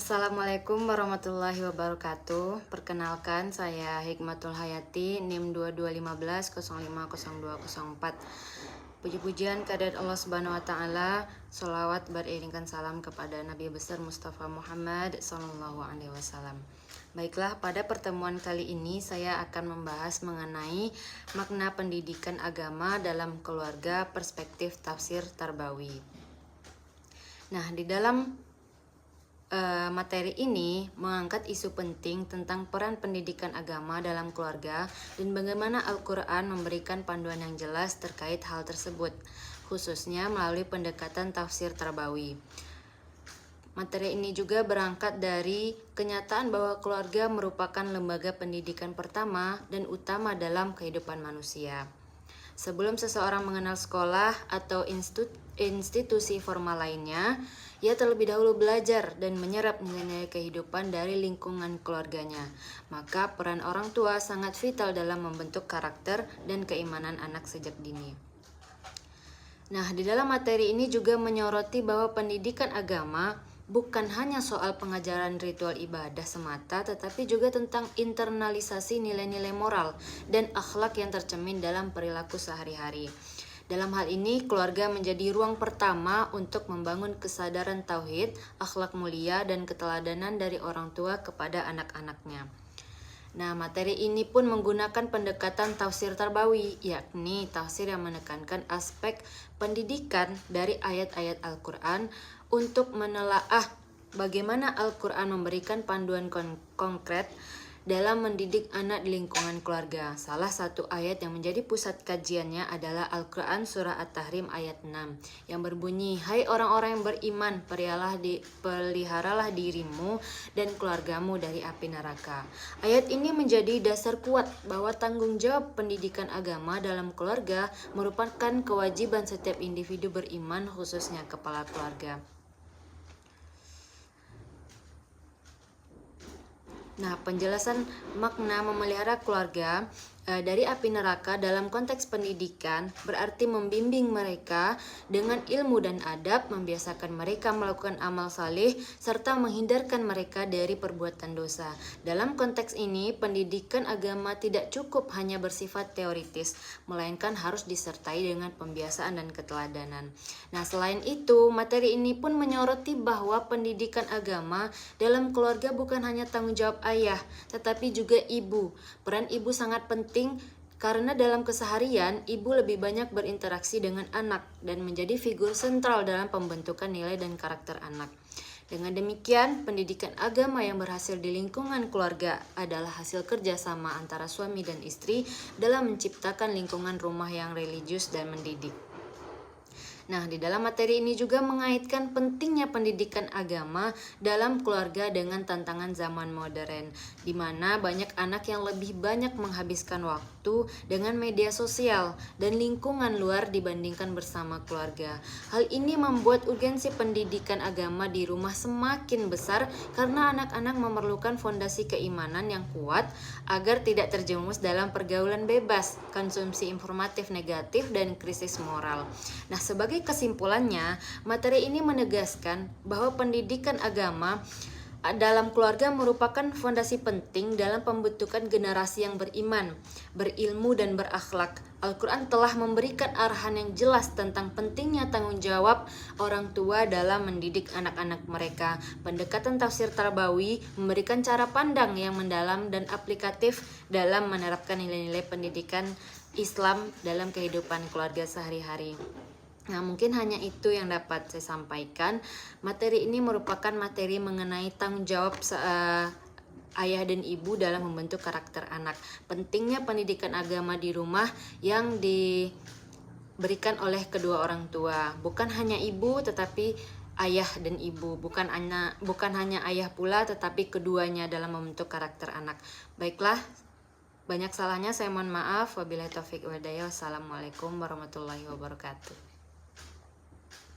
Assalamualaikum warahmatullahi wabarakatuh. Perkenalkan, saya Hikmatul Hayati, NIM 2215050204. Puji-pujian kehadirat Allah Subhanahu wa taala, sholawat beriringkan salam kepada Nabi besar Mustafa Muhammad sallallahu alaihi wasallam. Baiklah, pada pertemuan kali ini saya akan membahas mengenai makna pendidikan agama dalam keluarga, perspektif tafsir Tarbawi. Nah, di dalam materi ini mengangkat isu penting tentang peran pendidikan agama dalam keluarga dan bagaimana Al-Quran memberikan panduan yang jelas terkait hal tersebut, khususnya melalui pendekatan tafsir Tarbawi. Materi ini juga berangkat dari kenyataan bahwa keluarga merupakan lembaga pendidikan pertama dan utama dalam kehidupan manusia. Sebelum seseorang mengenal sekolah atau institusi formal lainnya, ia terlebih dahulu belajar dan menyerap nilai-nilai kehidupan dari lingkungan keluarganya. Maka peran orang tua sangat vital dalam membentuk karakter dan keimanan anak sejak dini. Nah, di dalam materi ini juga menyoroti bahwa pendidikan agama bukan hanya soal pengajaran ritual ibadah semata, tetapi juga tentang internalisasi nilai-nilai moral dan akhlak yang tercermin dalam perilaku sehari-hari. Dalam hal ini, keluarga menjadi ruang pertama untuk membangun kesadaran tauhid, akhlak mulia, dan keteladanan dari orang tua kepada anak-anaknya. Nah, materi ini pun menggunakan pendekatan tafsir Tarbawi, yakni tafsir yang menekankan aspek pendidikan dari ayat-ayat Al-Quran untuk menelaah bagaimana Al-Quran memberikan panduan konkret dalam mendidik anak di lingkungan keluarga. Salah satu ayat yang menjadi pusat kajiannya adalah Al-Quran Surah At-Tahrim ayat 6 yang berbunyi, "Hai orang-orang yang beriman, peliharalah dirimu dan keluargamu dari api neraka." Ayat ini menjadi dasar kuat bahwa tanggung jawab pendidikan agama dalam keluarga merupakan kewajiban setiap individu beriman, khususnya kepala keluarga. Nah, penjelasan makna memelihara keluarga dari api neraka dalam konteks pendidikan berarti membimbing mereka dengan ilmu dan adab, membiasakan mereka melakukan amal saleh, serta menghindarkan mereka dari perbuatan dosa. Dalam konteks ini, pendidikan agama tidak cukup hanya bersifat teoritis, melainkan harus disertai dengan pembiasaan dan keteladanan. Nah, selain itu, materi ini pun menyoroti bahwa pendidikan agama dalam keluarga bukan hanya tanggung jawab ayah, tetapi juga ibu. Peran ibu sangat penting karena dalam keseharian ibu lebih banyak berinteraksi dengan anak dan menjadi figur sentral dalam pembentukan nilai dan karakter anak. Dengan demikian, pendidikan agama yang berhasil di lingkungan keluarga adalah hasil kerjasama antara suami dan istri dalam menciptakan lingkungan rumah yang religius dan mendidik. Nah, di dalam materi ini juga mengaitkan pentingnya pendidikan agama dalam keluarga dengan tantangan zaman modern, di mana banyak anak yang lebih banyak menghabiskan waktu dengan media sosial dan lingkungan luar dibandingkan bersama keluarga. Hal ini membuat urgensi pendidikan agama di rumah semakin besar karena anak-anak memerlukan fondasi keimanan yang kuat agar tidak terjerumus dalam pergaulan bebas, konsumsi informatif negatif, dan krisis moral. Nah, sebagai kesimpulannya, materi ini menegaskan bahwa pendidikan agama dalam keluarga merupakan fondasi penting dalam pembentukan generasi yang beriman, berilmu, dan berakhlak. Al-Quran telah memberikan arahan yang jelas tentang pentingnya tanggung jawab orang tua dalam mendidik anak-anak mereka. Pendekatan tafsir Tarbawi memberikan cara pandang yang mendalam dan aplikatif dalam menerapkan nilai-nilai pendidikan Islam dalam kehidupan keluarga sehari-hari. Nah, mungkin hanya itu yang dapat saya sampaikan. Materi ini merupakan materi mengenai tanggung jawab ayah dan ibu dalam membentuk karakter anak. Pentingnya pendidikan agama di rumah yang diberikan oleh kedua orang tua. Bukan hanya ibu, tetapi ayah dan ibu. Bukan hanya ayah pula, tetapi keduanya dalam membentuk karakter anak. Baiklah, banyak salahnya saya mohon maaf. Wabillahi taufiq wal hidayah. Wassalamualaikum warahmatullahi wabarakatuh.